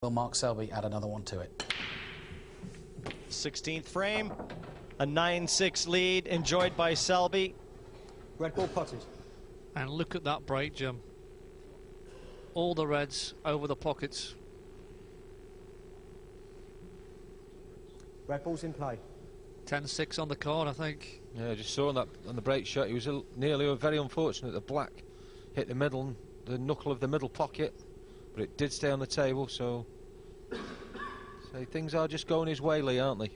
Will Mark Selby add another one to it? 16th frame, a 9-6 lead enjoyed by Selby. Red ball potted. And look at that break, Jim. All the reds over the pockets. Red ball's in play. 10-6 on the card, I think. Yeah, just saw that on the break shot. He was nearly very unfortunate. The black hit the middle, the knuckle of the middle pocket, but it did stay on the table. So things are just going his way, Lee, aren't they?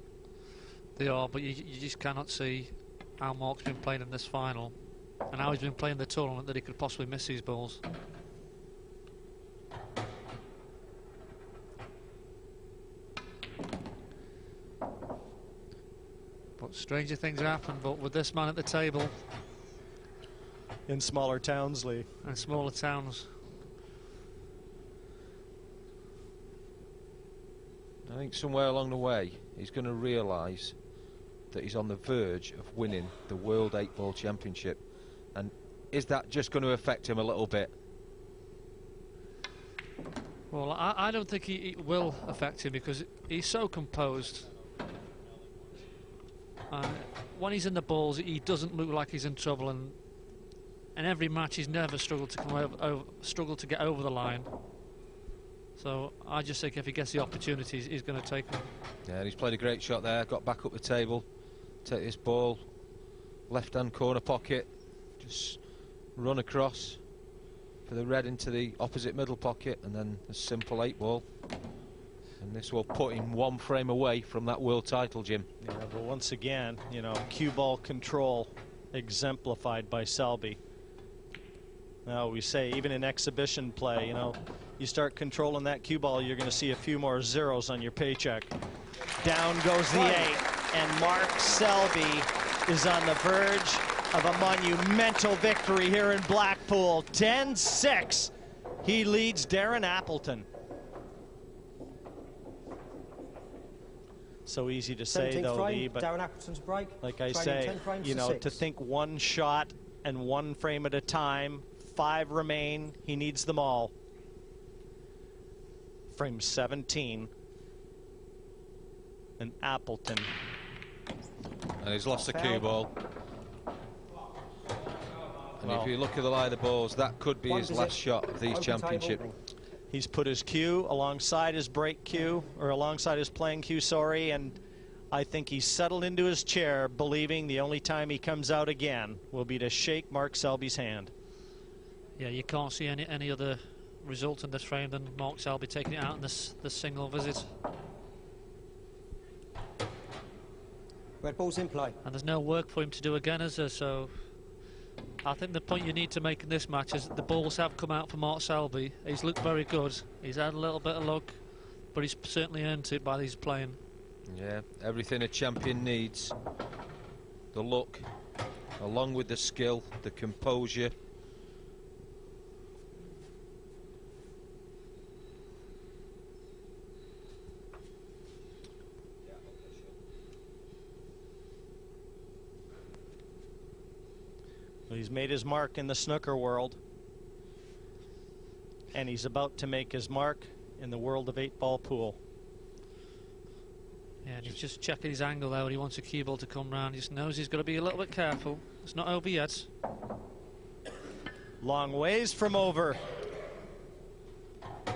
They are, but you just cannot see how Mark's been playing in this final and how he's been playing the tournament that he could possibly miss these balls. But stranger things happen, but with this man at the table. In smaller towns, Lee. And smaller towns. I think somewhere along the way he's going to realise that he's on the verge of winning the World 8-Ball Championship. And is that just going to affect him a little bit? Well, I don't think it will affect him because he's so composed. And when he's in the balls, he doesn't look like he's in trouble. And in every match, he's never struggled to struggled to get over the line. So I just think if he gets the opportunities, he's going to take them. Yeah, and he's played a great shot there. Got back up the table, take this ball, left-hand corner pocket, just run across for the red into the opposite middle pocket, and then a simple 8-ball. And this will put him one frame away from that world title, Jim. Yeah, but once again, you know, cue ball control exemplified by Selby. Now we say even in exhibition play, you know, you start controlling that cue ball, you're going to see a few more zeros on your paycheck. Down goes the 8, and Mark Selby is on the verge of a monumental victory here in Blackpool. 10-6. He leads Darren Appleton. So easy to say, though, frame, Lee, but Darren Appleton's break. like I Trailing say, 10 frames you know, 6. to think one shot and one frame at a time, 5 remain, he needs them all. Frame 17, and Appleton. And he's lost the cue ball. And Well, if you look at the lie of the balls, that could be his last shot of these Open championship. table. he's put his cue alongside his break cue, or alongside his playing cue, sorry, and I think he's settled into his chair, believing the only time he comes out again will be to shake Mark Selby's hand. Yeah, you can't see any other result in this frame than Mark Selby taking it out in this single visit. Red ball's in play. And there's no work for him to do again, is there? So I think the point you need to make in this match is that the balls have come out for Mark Selby. He's looked very good. He's had a little bit of luck, but he's certainly earned it by his playing. Yeah, everything a champion needs. The luck, along with the skill, the composure. He's made his mark in the snooker world, and he's about to make his mark in the world of 8-ball pool. Yeah, and he's just checking his angle there. He wants a cue ball to come round. He just knows he's got to be a little bit careful. It's not over yet. Long ways from over.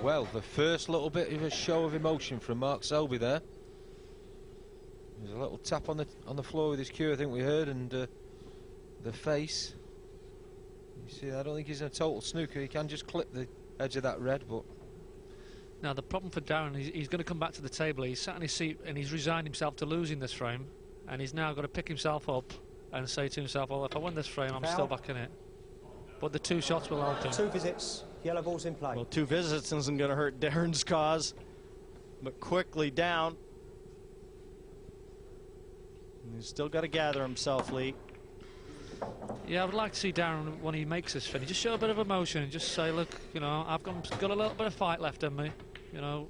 Well, the first little bit of a show of emotion from Mark Selby there. There's a little tap on the floor with his cue, I think we heard, and the face. You see, I don't think he's in a total snooker. He can just clip the edge of that red, but Now the problem for Darren is he's going to come back to the table. He's sat in his seat and he's resigned himself to losing this frame, and he's now got to pick himself up and say to himself, well, if I win this frame, I'm still back in it. But the 2 shots will help him. 2 visits, yellow ball's in play. Well, 2 visits isn't going to hurt Darren's cause, but quickly down. And he's still got to gather himself, Lee. Yeah, I would like to see Darren, when he makes this finish, just show a bit of emotion and just say, look, you know, I've got a little bit of fight left in me. You know,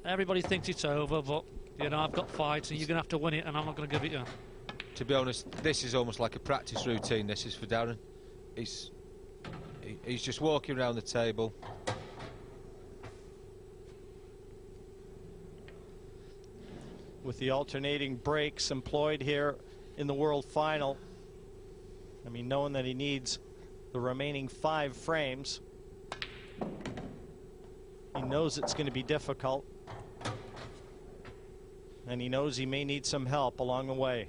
everybody thinks it's over, but, you know, I've got fights and you're going to have to win it, and I'm not going to give it you. to be honest, this is almost like a practice routine. This is for Darren. He's just walking around the table, with the alternating breaks employed here in the World Final. I mean, knowing that he needs the remaining 5 frames, he knows it's going to be difficult, and he knows he may need some help along the way.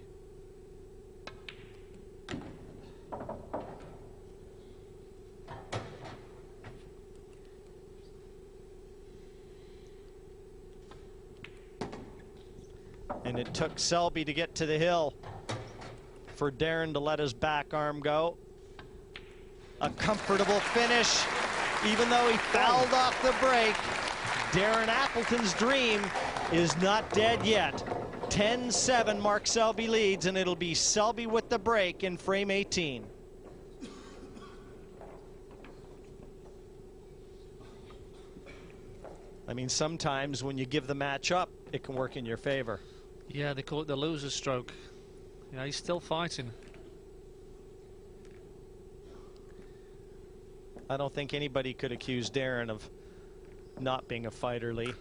And it took Selby to get to the hill for Darren to let his back arm go. A comfortable finish, even though he fouled off the break. Darren Appleton's dream is not dead yet. 10-7, Mark Selby leads, and it'll be Selby with the break in frame 18. I mean, sometimes when you give the match up, it can work in your favor. Yeah, they call it the loser's stroke. Yeah, he's still fighting. I don't think anybody could accuse Darren of not being a fighter, Lee.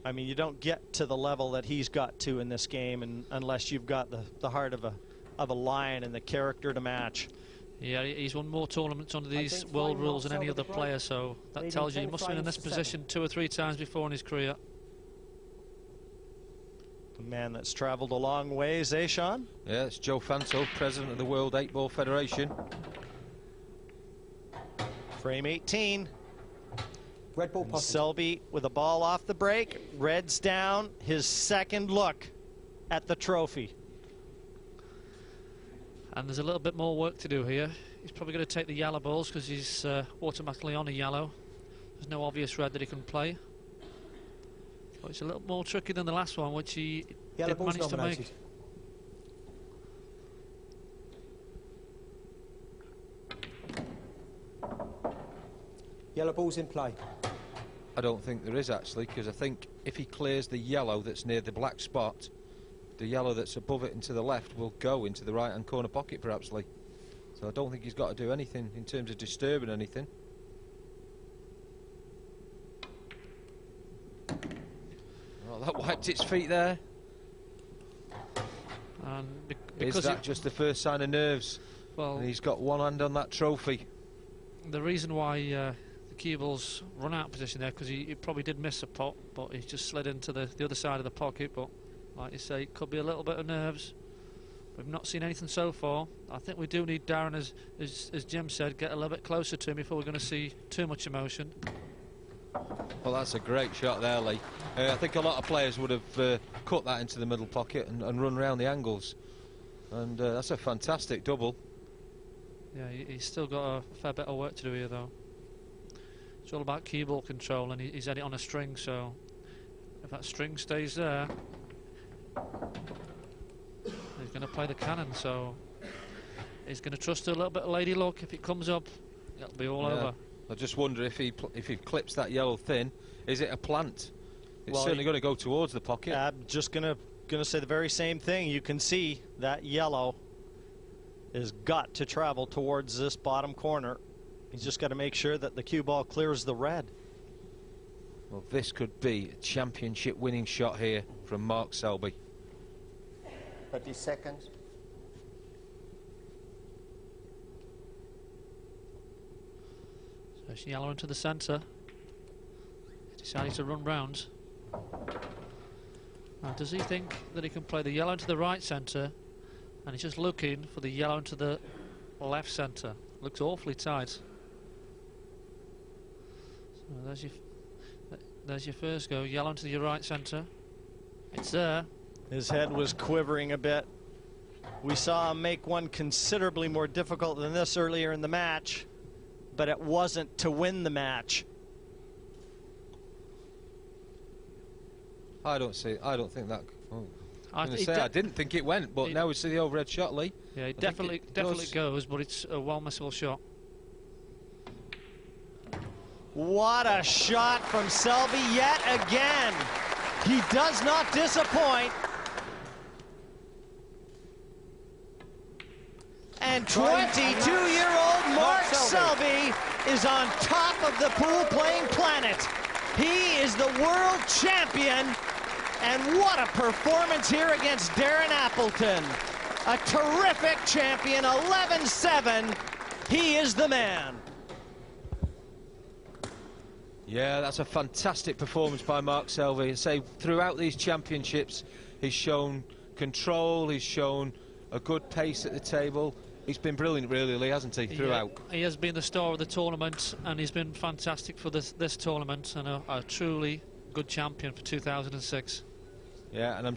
I mean, you don't get to the level that he's got to in this game unless you've got the heart of a lion and the character to match. Yeah, he's won more tournaments under these world rules than any other player, so that tells you he must have been in this position 2 or 3 times before in his career. A man that's traveled a long ways, eh, Sean? Yeah, it's Joe Fanto, president of the World 8-Ball Federation. Frame 18. Red ball potted. Selby with a ball off the break. Red's down. His second look at the trophy. And there's a little bit more work to do here. He's probably going to take the yellow balls because he's automatically on a yellow. There's no obvious red that he can play. But it's a little more tricky than the last one, which he did manage to make. Yellow ball's in play. I don't think there is, actually, because I think if he clears the yellow that's near the black spot, the yellow that's above it and to the left will go into the right-hand corner pocket, perhaps, Lee. So I don't think he's got to do anything in terms of disturbing anything. Oh, that wiped its feet there. And Is that just the first sign of nerves? Well, and he's got one hand on that trophy. The reason why the cue ball's run out position there, because he probably did miss a pot, but he just slid into the other side of the pocket. But like you say, it could be a little bit of nerves. We've not seen anything so far. I think we do need Darren, as Jim said, get a little bit closer to him before we're going to see too much emotion. Well, that's a great shot there, Lee. I think a lot of players would have cut that into the middle pocket and run round the angles. And that's a fantastic double. Yeah, he's still got a fair bit of work to do here, though. It's all about cue ball control, and he's had it on a string, so if that string stays there, he's going to play the cannon, so he's going to trust a little bit of lady luck. If it comes up, it'll be all over. I just wonder if he clips that yellow thin, is it a plant? It's certainly going to go towards the pocket. I'm just gonna say the very same thing. You can see that yellow has got to travel towards this bottom corner. He's just got to make sure that the cue ball clears the red. Well, this could be a championship winning shot here from Mark Selby. 30 seconds. So it's yellow into the centre. Decided to run round. Now, does he think that he can play the yellow into the right centre, and he's just looking for the yellow into the left centre? Looks awfully tight. So there's your first go. Yellow into your right centre. It's there. His head was quivering a bit. We saw him make one considerably more difficult than this earlier in the match, but it wasn't to win the match. I don't think that. Oh. I didn't think it went, but now we see the overhead shot, Lee. Yeah, it definitely goes, but it's a well missable shot. What a shot from Selby yet again. He does not disappoint. And 22-year-old Mark Selby is on top of the pool playing planet. He is the world champion And what a performance here against Darren Appleton. A terrific champion, 11-7. He is the man. Yeah, that's a fantastic performance by Mark Selby. I say throughout these championships, he's shown control, he's shown a good pace at the table. He's been brilliant, really, Lee, hasn't he, throughout? Yeah, he has been the star of the tournament, and he's been fantastic for this tournament, and a truly good champion for 2006. Yeah, and I'm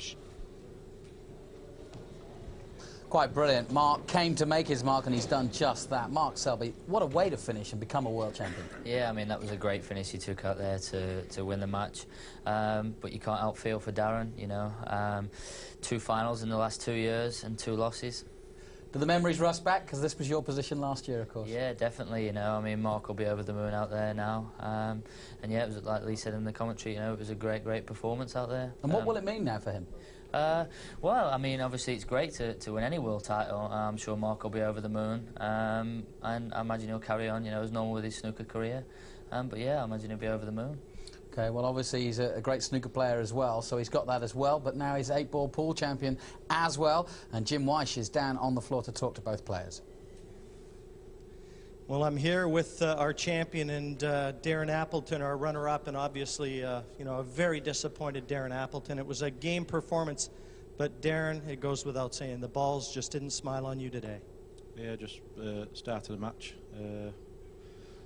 Quite brilliant. Mark came to make his mark, and he's done just that. Mark Selby, what a way to finish and become a world champion. Yeah, I mean, that was a great finish he took out there to win the match. But you can't help feel for Darren, you know. 2 finals in the last 2 years and 2 losses. Do the memories rush back? Because this was your position last year, of course. Yeah, definitely, you know. I mean, Mark will be over the moon out there now. And yeah, it was like Lee said in the commentary, you know, it was a great performance out there. And what will it mean now for him? Well, I mean, obviously it's great to win any world title. I'm sure Mark will be over the moon, and I imagine he'll carry on, you know, as normal with his snooker career. But yeah, I imagine he'll be over the moon. Okay, well, obviously he's a great snooker player as well, so he's got that as well, but now he's 8-ball pool champion as well, and Jim Weish is down on the floor to talk to both players. Well, I'm here with our champion and Darren Appleton, our runner-up, and obviously, you know, a very disappointed Darren Appleton. It was a game performance, but Darren, it goes without saying, the balls just didn't smile on you today. Yeah, just started the match. I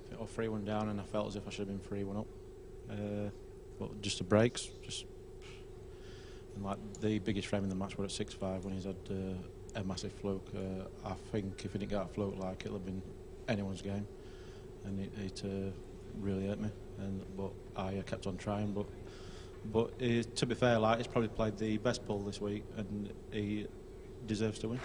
think I was 3-1 down, and I felt as if I should have been 3-1 up. But just the breaks, and like the biggest frame in the match were at 6-5 when he's had a massive fluke. I think if he didn't get that fluke, like it'll have been anyone's game, and it really hurt me. But I kept on trying. But to be fair, like he's probably played the best pool this week, and he deserves to win.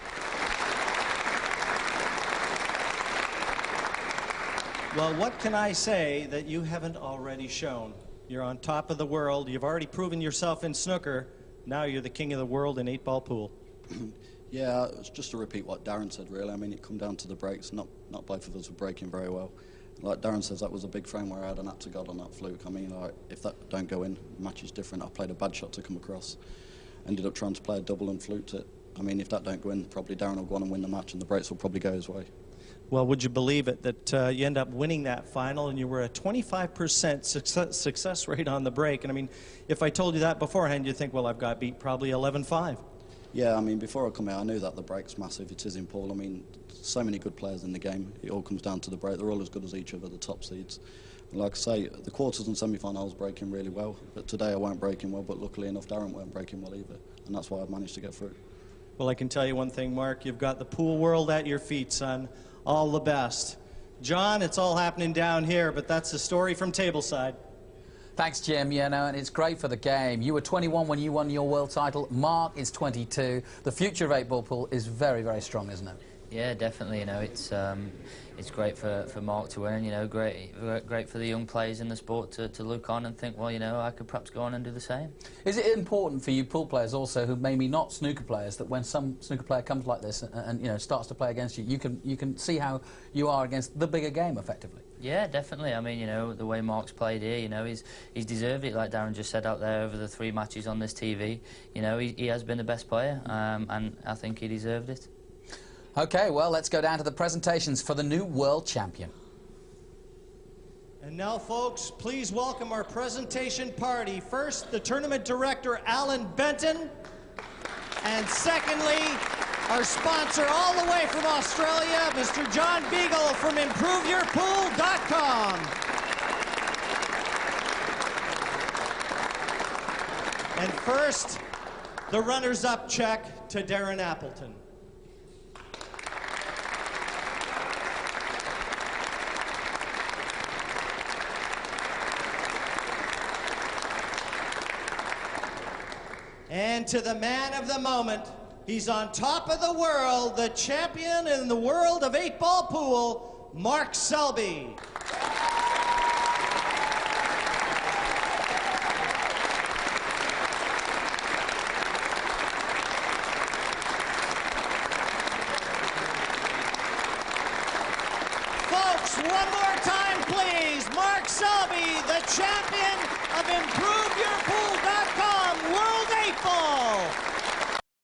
Well, what can I say that you haven't already shown? You're on top of the world. You've already proven yourself in snooker. Now you're the king of the world in 8-ball pool. Yeah, it's just to repeat what Darren said, really. I mean, it come down to the breaks. Not both of us were breaking very well. Like Darren says, that was a big frame where I had an apt to God on that fluke. I mean, like, if that don't go in, the match is different. I played a bad shot to come across. Ended up trying to play a double and fluked it. I mean, if that don't go in, probably Darren will go on and win the match, and the breaks will probably go his way. Well, would you believe it that you end up winning that final, and you were a 25% success rate on the break? And I mean, if I told you that beforehand, you'd think, well, I've got beat probably 11-5. Yeah, I mean, before I come here, I knew that the break's massive. It is in pool. I mean, so many good players in the game. It all comes down to the break. They're all as good as each other, the top seeds. And like I say, the quarters and semi-final I was breaking really well, but today I weren't breaking well, but luckily enough, Darren weren't breaking well either, and that's why I've managed to get through. Well, I can tell you one thing, Mark. You've got the pool world at your feet, son. All the best. John, it's all happening down here, but that's the story from tableside. Thanks, Jim. Yeah, no, and it's great for the game. You were 21 when you won your world title. Mark is 22. The future of 8-ball pool is very, very strong, isn't it? Yeah, definitely. You know, it's great for Mark to win. You know, great for the young players in the sport to look on and think, well, you know, I could perhaps go on and do the same. Is it important for you pool players also, who maybe not snooker players, that when some snooker player comes like this and you know starts to play against you, you can see how you are against the bigger game effectively? Yeah, definitely. I mean, you know, the way Mark's played here, you know, he's deserved it, like Darren just said out there over the 3 matches on this TV. You know, he has been the best player, and I think he deserved it. Okay, well, let's go down to the presentations for the new world champion. And now, folks, please welcome our presentation party. First, the tournament director, Alan Benton. And secondly, our sponsor all the way from Australia, Mr. John Beagle from ImproveYourPool.com. And first, the runners-up check to Darren Appleton. And to the man of the moment, he's on top of the world, the champion in the world of 8-ball pool, Mark Selby.